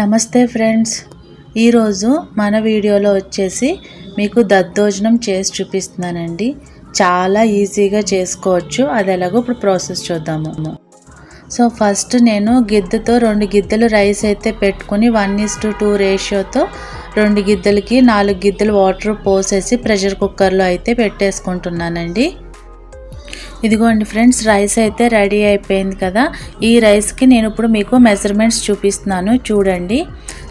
నమస్తే ఫ్రెండ్స్, ఈరోజు మన వీడియోలో వచ్చేసి మీకు దద్దోజనం చేసి చూపిస్తున్నానండి. చాలా ఈజీగా చేసుకోవచ్చు. అది ఎలాగో ఇప్పుడు ప్రాసెస్ చూద్దాము. సో ఫస్ట్ నేను గిద్దెతో 2 గిద్దెలు రైస్ అయితే పెట్టుకుని 1:2 రేషియోతో 2 గిద్దెలకి 4 గిద్దెలు వాటర్ పోసేసి ప్రెషర్ కుక్కర్లో అయితే పెట్టేసుకుంటున్నానండి. ఇదిగోండి ఫ్రెండ్స్, రైస్ అయితే రెడీ అయిపోయింది కదా. ఈ రైస్కి నేను ఇప్పుడు మీకు మెజర్మెంట్స్ చూపిస్తున్నాను చూడండి.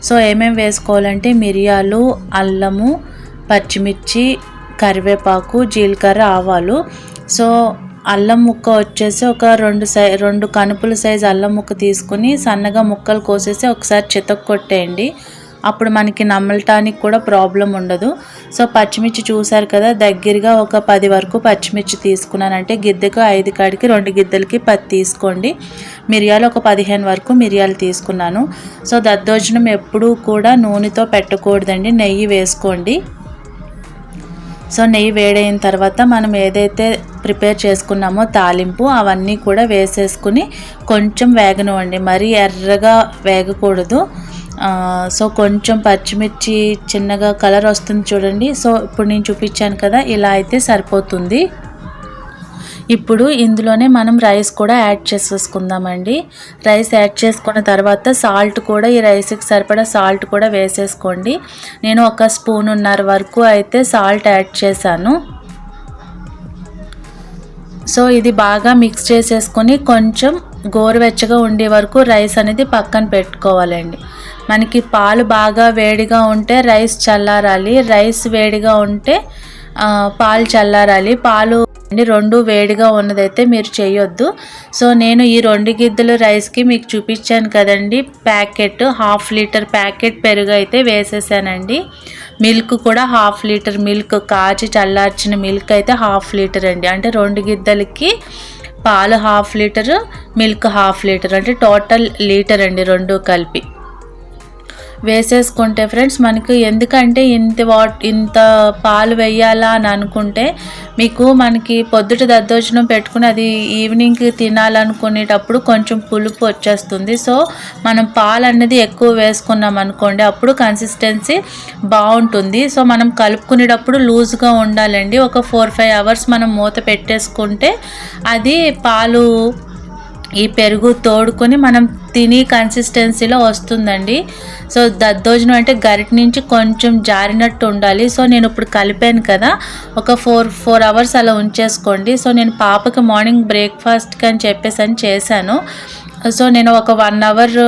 సో ఏమేమి వేసుకోవాలంటే మిరియాలు, అల్లము, పచ్చిమిర్చి, కరివేపాకు, జీలకర్ర, ఆవాలు. సో అల్లం ముక్క వచ్చేసి ఒక 2 కనుపుల సైజు అల్లం ముక్క తీసుకుని సన్నగా ముక్కలు కోసేసి ఒకసారి చితక్ కొట్టేయండి. అప్పుడు మనకి నమలటానికి కూడా ప్రాబ్లం ఉండదు. సో పచ్చిమిర్చి చూసారు కదా, దగ్గరగా ఒక 10 వరకు పచ్చిమిర్చి తీసుకున్నాను. అంటే గిద్దెకు 5 కాడికి 2 గిద్దెలకి 10 తీసుకోండి. మిరియాలు ఒక 15 వరకు మిరియాలు తీసుకున్నాను. సో దద్దోజనం ఎప్పుడూ కూడా నూనెతో పెట్టకూడదండి, నెయ్యి వేసుకోండి. సో నెయ్యి వేడైన తర్వాత మనం ఏదైతే ప్రిపేర్ చేసుకున్నామో తాలింపు అవన్నీ కూడా వేసేసుకుని కొంచెం వేగనివ్వండి. మరీ ఎర్రగా వేగకూడదు. సో కొంచెం పచ్చిమిర్చి చిన్నగా కలర్ వస్తుంది చూడండి. సో ఇప్పుడు నేను చూపించాను కదా, ఇలా అయితే సరిపోతుంది. ఇప్పుడు ఇందులోనే మనం రైస్ కూడా యాడ్ చేసేసుకుందామండి. రైస్ యాడ్ చేసుకున్న తర్వాత సాల్ట్ కూడా ఈ రైస్కి సరిపడా సాల్ట్ కూడా వేసేసుకోండి. నేను 1 స్పూనున్నర వరకు అయితే సాల్ట్ యాడ్ చేశాను. సో ఇది బాగా మిక్స్ చేసేసుకొని కొంచెం గోరువెచ్చగా ఉండే వరకు రైస్ అనేది పక్కన పెట్టుకోవాలండి. మనకి పాలు బాగా వేడిగా ఉంటే రైస్ చల్లారాలి, రైస్ వేడిగా ఉంటే పాలు చల్లారాలి. పాలు రెండు వేడిగా ఉన్నదైతే మీరు చేయొద్దు. సో నేను ఈ 2 గిద్దెలు రైస్కి మీకు చూపించాను కదండి, ప్యాకెట్ 1/2 లీటర్ ప్యాకెట్ పెరుగు అయితే వేసేసానండి. మిల్క్ కూడా 1/2 లీటర్ మిల్క్, కాచి చల్లార్చిన మిల్క్ అయితే 1/2 లీటర్ అండి. అంటే 2 గిద్దెలకి పాలు 1/2 లీటర్, మిల్క్ 1/2 లీటర్, అంటే టోటల్ లీటర్ అండి 2 కలిపి వేసేసుకుంటే ఫ్రెండ్స్ మనకు ఎందుకంటే ఇంత పాలు వేయాలా అని అనుకుంటే మనకి పొద్దుట దద్దోజనం పెట్టుకుని అది ఈవినింగ్కి తినాలనుకునేటప్పుడు కొంచెం పులుపు వచ్చేస్తుంది. సో మనం పాలు అనేది ఎక్కువ వేసుకున్నాం అనుకోండి, అప్పుడు కన్సిస్టెన్సీ బాగుంటుంది. సో మనం కలుపుకునేటప్పుడు లూజ్గా ఉండాలండి. ఒక 4-5 అవర్స్ మనం మూత పెట్టేసుకుంటే అది పాలు ఈ పెరుగు తోడుకొని మనం తిని కన్సిస్టెన్సీలో వస్తుందండి. సో దద్దోజనం అంటే గరిట నుంచి కొంచెం జారినట్టు ఉండాలి. సో నేను ఇప్పుడు కలిపాను కదా, ఒక 4 అవర్స్ అలా ఉంచేసుకోండి. సో నేను పాపకి మార్నింగ్ బ్రేక్ఫాస్ట్కి అని చెప్పేసి చేశాను. సో నేను ఒక 1 అవర్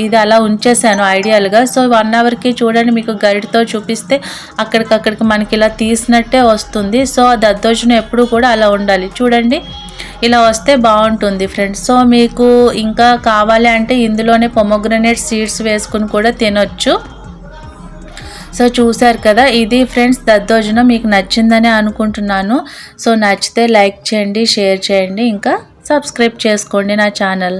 ఇది అలా ఉంచేసాను ఐడియల్గా. సో 1 అవర్కి చూడండి, మీకు గరిటతో చూపిస్తే అక్కడికక్కడికి మనకి ఇలా తీసినట్టే వస్తుంది. సో దద్దోజనం ఎప్పుడు కూడా అలా ఉండాలి. చూడండి, ఇలా వస్తే బాగుంటుంది ఫ్రెండ్స్. సో మీకు ఇంకా కావాలి అంటే ఇందులోనే పొమోగ్రనేట్ సీడ్స్ వేసుకుని కూడా తినొచ్చు. సో చూసారు కదా, ఇది ఫ్రెండ్స్ దద్దోజనం. మీకు నచ్చిందని అనుకుంటున్నాను. సో నచ్చితే లైక్ చేయండి, షేర్ చేయండి, ఇంకా సబ్స్క్రైబ్ చేసుకోండి నా ఛానల్.